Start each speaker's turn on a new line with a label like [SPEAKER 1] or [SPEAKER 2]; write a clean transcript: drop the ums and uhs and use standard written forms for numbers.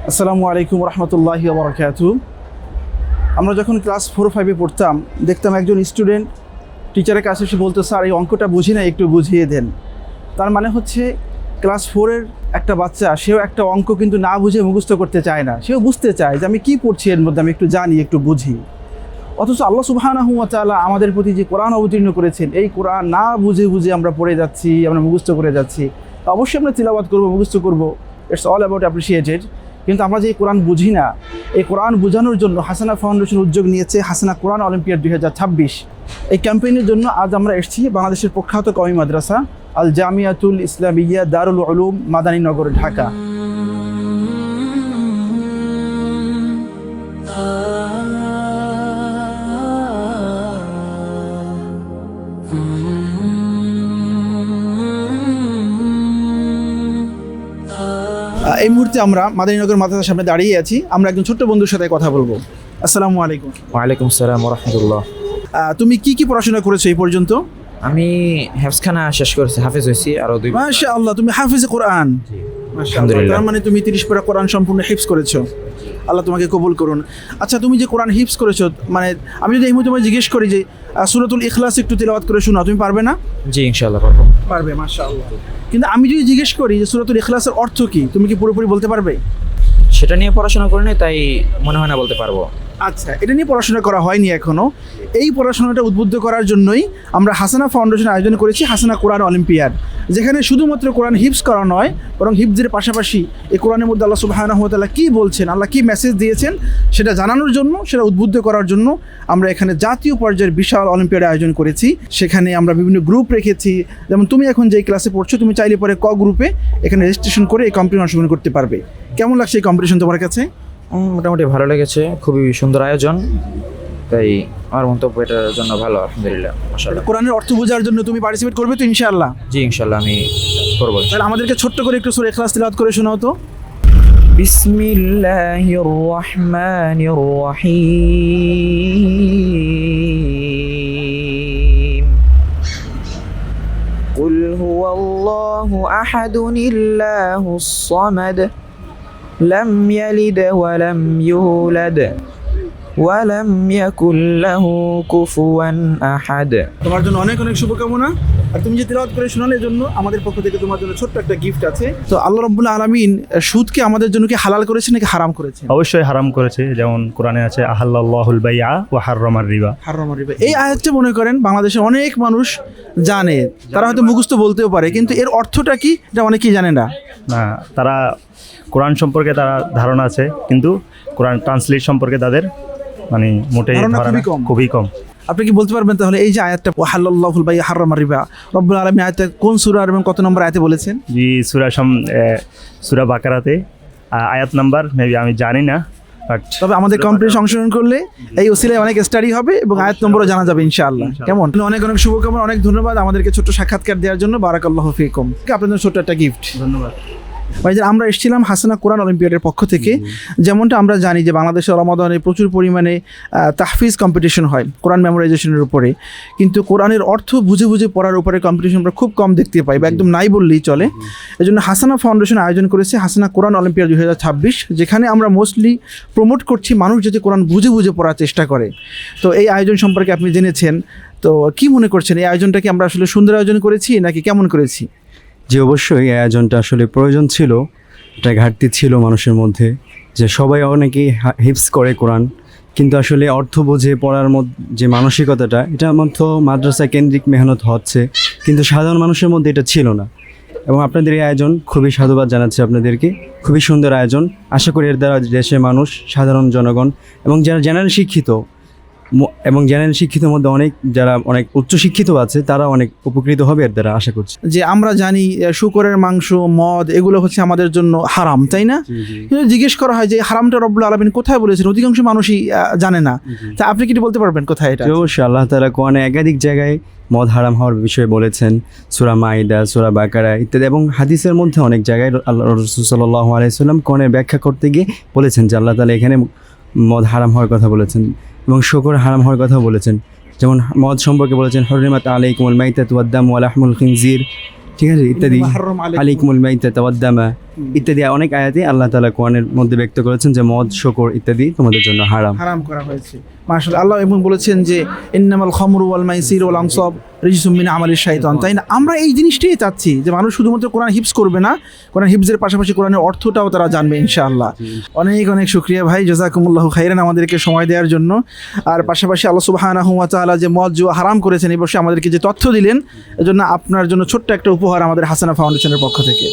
[SPEAKER 1] আসসালামু আলাইকুম রহমতুল্লাহি ওয়া বারাকাতুহু। আমরা যখন ক্লাস 4-5-এ পড়তাম দেখতাম একজন স্টুডেন্ট টিচারের কাছে এসে বলতো, স্যার এই অঙ্কটা বুঝি না, একটু বুঝিয়ে দেন। তার মানে হচ্ছে ক্লাস 4-এর একটা বাচ্চা, সেও একটা অঙ্ক কিন্তু না বুঝে মুখস্থ করতে চায় না, সেও বুঝতে চায় যে আমি কী পড়ছি, এর মধ্যে আমি একটু জানি, একটু বুঝি। অথচ আল্লাহ সুবহানাহু ওয়া তাআলা আমাদের প্রতি যে কোরআন অবতীর্ণ করেছেন, এই কোরআন না বুঝে বুঝে আমরা পড়ে যাচ্ছি, আমরা মুখস্থ করে যাচ্ছি। অবশ্যই আমরা তিলাওয়াত করবো, মুখস্থ করবো, ইটস অল অ্যাবাউট অ্যাপ্রিসিয়েটেড। কিন্তু আমরা যে কোরআন বুঝি না, এই কোরআন বোঝানোর জন্য হাসানা ফাউন্ডেশন উদ্যোগ নিয়েছে হাসানা কোরআন অলিম্পিয়াড 2026। এই ক্যাম্পেইনের জন্য আজ আমরা এসেছি বাংলাদেশের প্রখ্যাত কওমি মাদ্রাসা আল জামিয়াতুল ইসলামিয়া দারুল উলুম মাদানীনগর, ঢাকা। এই মুহূর্তে আমরা মাদানীনগর মাদ্রাসার সামনে দাঁড়িয়ে আছি। আমরা একজন ছোট্ট বন্ধুর সাথে কথা বলবো। আসসালামু আলাইকুম।
[SPEAKER 2] ওয়ালাইকুম আসসালাম রাহমাতুল্লাহ।
[SPEAKER 1] তুমি কি পড়াশোনা করেছো এই পর্যন্ত?
[SPEAKER 2] আমি হেফজখানা শেষ করেছি, হাফেজ হয়েছি আরো 2 বছর।
[SPEAKER 1] মাশাআল্লাহ, তুমি হাফিজে কোরআন।
[SPEAKER 2] আলহামদুলিল্লাহ।
[SPEAKER 1] তার মানে তুমি 30 পারা কোরআন সম্পূর্ণ হিফজ করেছো। আল্লাহ তোমাকে কবুল করুন। আচ্ছা, তুমি যে কোরআন হিফজ করেছো, মানে আমি যদি এই মুহূর্তে তোমায় জিজ্ঞেস করি যে সূরাতুল ইখলাস একটু তিলাওয়াত করে শোনাও, তুমি পারবে না?
[SPEAKER 2] জি ইনশাআল্লাহ পারবো।
[SPEAKER 1] পারবে, মাশাআল্লাহ। কিন্তু আমি যদি জিজ্ঞেস করি যে সূরাতুল ইখলাসের অর্থ কি, তুমি কি পুরোপুরি বলতে পারবে?
[SPEAKER 2] সেটা নিয়ে পড়াশোনা করি নাই, তাই মনে হয় না বলতে পারবো।
[SPEAKER 1] আচ্ছা, এটা নিয়ে পড়াশোনা করা হয়নি এখনও। এই পড়াশোনাটা উদ্বুদ্ধ করার জন্যই আমরা হাসানা ফাউন্ডেশন আয়োজন করেছি হাসানা কোরআন অলিম্পিয়াড, যেখানে শুধুমাত্র কোরআন হিফজ করা নয়, বরং হিফজের পাশাপাশি এই কোরআনের মধ্যে আল্লাহ সুবহানাহু ওয়া তাআলা কী বলছেন, আল্লাহ কী মেসেজ দিয়েছেন, সেটা জানানোর জন্য, সেটা উদ্বুদ্ধ করার জন্য আমরা এখানে জাতীয় পর্যায়ের বিশাল অলিম্পিয়াড আয়োজন করেছি। সেখানে আমরা বিভিন্ন গ্রুপ রেখেছি। যেমন তুমি এখন যেই ক্লাসে পড়ছো, তুমি চাইলে পরে গ্রুপে এখানে রেজিস্ট্রেশন করে এই কম্পিটিশন অংশগ্রহণ করতে পারবে। কেমন লাগছে এই কম্পিটিশন তোমার কাছে?
[SPEAKER 2] মোটামুটি ভালো লেগেছে, খুবই সুন্দর আয়োজন, তাই আমার মন্তব্য এটার জন্য ভালো। আলহামদুলিল্লাহ, মাশাআল্লাহ।
[SPEAKER 1] কোরআনের অর্থ বোঝার জন্য তুমি পার্টিসিপেট করবে তো ইনশাআল্লাহ?
[SPEAKER 2] জি ইনশাআল্লাহ আমি করবো।
[SPEAKER 1] তাহলে আমাদেরকে ছোট্ট করে একটু সূরা ইখলাস তিলাওয়াত করে শোনাও তো।
[SPEAKER 2] বিসমিল্লাহির রহমানির রহিম। কুল হুয়াল্লাহু আহাদুনিল্লাহুস সামাদ লাম ইয়ালিদ ওয়া লাম ইউলাদ ওয়া লাম ইয়াকুল লাহু কুফুয়ান আহাদ।
[SPEAKER 1] তোমার জন্য অনেক অনেক শুভকামনা। আর তুমি যে তিলাওয়াত করে শোনালে জন্য আমাদের পক্ষ থেকে তোমার জন্য ছোট্ট একটা গিফট আছে। তো আল্লাহ রাব্বুল আলামিন সুদকে আমাদের জন্য কি হালাল করেছে নাকি হারাম করেছে?
[SPEAKER 3] অবশ্যই হারাম করেছে, যেমন কোরআনে আছে আহাল্লাল্লাহুল বাইআ ওয়া হাররামার রিবা।
[SPEAKER 1] হারাম রিবা, এই আয়াতটা মনে করেন বাংলাদেশে অনেক মানুষ জানে, তারা হয়তো মুখস্থ বলতেও পারে, কিন্তু এর অর্থটা কি এটা অনেকেই জানে না।
[SPEAKER 3] না, তারা কোরআন সম্পর্কে তারা ধারণা আছে, কিন্তু কোরআন ট্রান্সলেট সম্পর্কে তাদের মানে মোটেই
[SPEAKER 1] ধারণা
[SPEAKER 3] ধারণা খুবই কম।
[SPEAKER 1] আপনি কি বলতে পারবেন তাহলে এই যে আয়াতটা ওয়াহাল্লাল্লাহুল বাইআ হাররামার রিবা, রব্বুল আলামিন আয়াতটা কোন সূরা এবং কত নম্বর আয়াতে বলেছেন?
[SPEAKER 3] জি, সূরা বাকারাতে, আয়াত নাম্বার মেবি আমি জানি না, বাট
[SPEAKER 1] তবে আমাদের কম্পিটিশন অংশগ্রহণ করলে এই ওসিলায় অনেক স্টাডি হবে এবং আয়াত নম্বরও জানা যাবে ইনশাআল্লাহ। কেমন? অনেক অনেক শুভকামনা, অনেক ধন্যবাদ আমাদেরকে ছোট্ট সাক্ষাৎকার দেওয়ার জন্য। বারাকাল্লাহু ফিকুম। আপনাদের ছোট্ট একটা গিফট।
[SPEAKER 3] ধন্যবাদ।
[SPEAKER 1] ভাইজান, আমরা এসেছিলাম হাসানা কোরআন অলিম্পিয়াডের পক্ষ থেকে। যেমনটা আমরা জানি যে বাংলাদেশে রমাদানে প্রচুর পরিমাণে তাহফিজ কম্পিটিশন হয় কোরআন মেমোরাইজেশনের উপরে, কিন্তু কোরআনের অর্থ বুঝে বুঝে পড়ার উপরে কম্পিটিশন আমরা খুব কম দেখতে পাই, বা একদম নাই বললেই চলে। এই জন্য হাসানা ফাউন্ডেশন আয়োজন করেছে হাসানা কোরআন অলিম্পিয়াড 2026, যেখানে আমরা মোস্টলি প্রমোট করছি মানুষ যাতে কোরআন বুঝে বুঝে পড়ার চেষ্টা করে। তো এই আয়োজন সম্পর্কে আপনি জেনেছেন, তো কি মনে করছেন এই আয়োজনটা কি আমরা আসলে সুন্দর আয়োজন করেছি নাকি কেমন করেছি?
[SPEAKER 4] যে অবশ্যই এই আয়োজনটা আসলে প্রয়োজন ছিল, এটা ঘাটতি ছিল মানুষের মধ্যে, যে সবাই অনেকেই হিফজ করে কোরআন, কিন্তু আসলে অর্থ বোঝে পড়ার যে মানসিকতাটা, এটা মাত্র মাদ্রাসা কেন্দ্রিক মেহনত হচ্ছে, কিন্তু সাধারণ মানুষের মধ্যে এটা ছিল না। এবং আপনাদের এই আয়োজন খুবই সাধুবাদ জানাচ্ছি আপনাদেরকে, খুবই সুন্দর আয়োজন। আশা করি এর দ্বারা দেশের মানুষ, সাধারণ জনগণ এবং যারা জেনারেল শিক্ষিত এবং জেনারেল শিক্ষিতের মধ্যে যারা অনেক উচ্চশিক্ষিত আছে, তারা অনেক উপকৃত হবে এর দ্বারা, আশা করছি।
[SPEAKER 1] যে আমরা জানি শুকরের মাংস, মদ, এগুলো হচ্ছে আমাদের জন্য হারাম, তাই না? কিন্তু জিজ্ঞেস করা হয় যে হারামটা রব্বুল আলামিন কোথায় বলেছেন, অধিকাংশ মানুষই জানে না। তা আপনি কি বলতে পারবেন কোথায় এটা?
[SPEAKER 4] অবশ্যই আল্লাহ তাআলা কোরআনে একাধিক জায়গায় মদ হারাম হওয়ার বিষয়ে বলেছেন, সূরা মাইদা, সূরা বাকারা ইত্যাদি, এবং হাদিসের মধ্যে অনেক জায়গায় আল্লাহ রাসূল সাল্লাল্লাহু আলাইহি ওয়াসাল্লাম কোরআনের ব্যাখ্যা করতে গিয়ে বলেছেন যে আল্লাহ তাআলা এখানে মদ হারাম হওয়ার কথা বলেছেন এবং শুকর হারাম হওয়ার কথা বলেছেন। যেমন মদ সম্পর্কে বলেছেন হুররিমাত আলাইকুমুল মাইতাতু ওয়াদ দামু ওয়া লাহমুল খিনজির, ঠিক আছে, ইত্যাদি। আলাইকুমুল মাইতাতু ওয়াদ দামু ইত্যাদি অনেক আয়াতে আল্লাহ তাআলা কোরআনের মধ্যে ব্যক্ত করেছেন যে মদ, শকর ইত্যাদি তোমাদের জন্য হারাম।
[SPEAKER 1] হারাম করা হয়েছে। মাশাআল্লাহ, আল্লাহ এবং বলেছেন যে ইন্নামাল খামরু ওয়াল মাইসির ওয়াল আনসাব রিজসুম মিন আমালিশ শাইতান। তাই না, আমরা এই জিনিসটাই চাচ্ছি যে মানুষ শুধুমাত্র কোরআন হিফজ করবে না, কোরআন হিফজের পাশাপাশি কোরআনের অর্থটাও তারা জানবে ইনশাআল্লাহ। অনেক অনেক শুকরিয়া ভাই, জাযাকুমুল্লাহু খাইরান আমাদেরকে সময় দেওয়ার জন্য। আর পাশাপাশি আল্লাহ সুবহানাহু ওয়া তাআলা যে মদ জুয়া হারাম করেছেন এই বছর আমাদেরকে যে তথ্য দিলেন, এজন্য আপনার জন্য ছোট্ট একটা উপহার আমাদের হাসানা ফাউন্ডেশনের পক্ষ থেকে।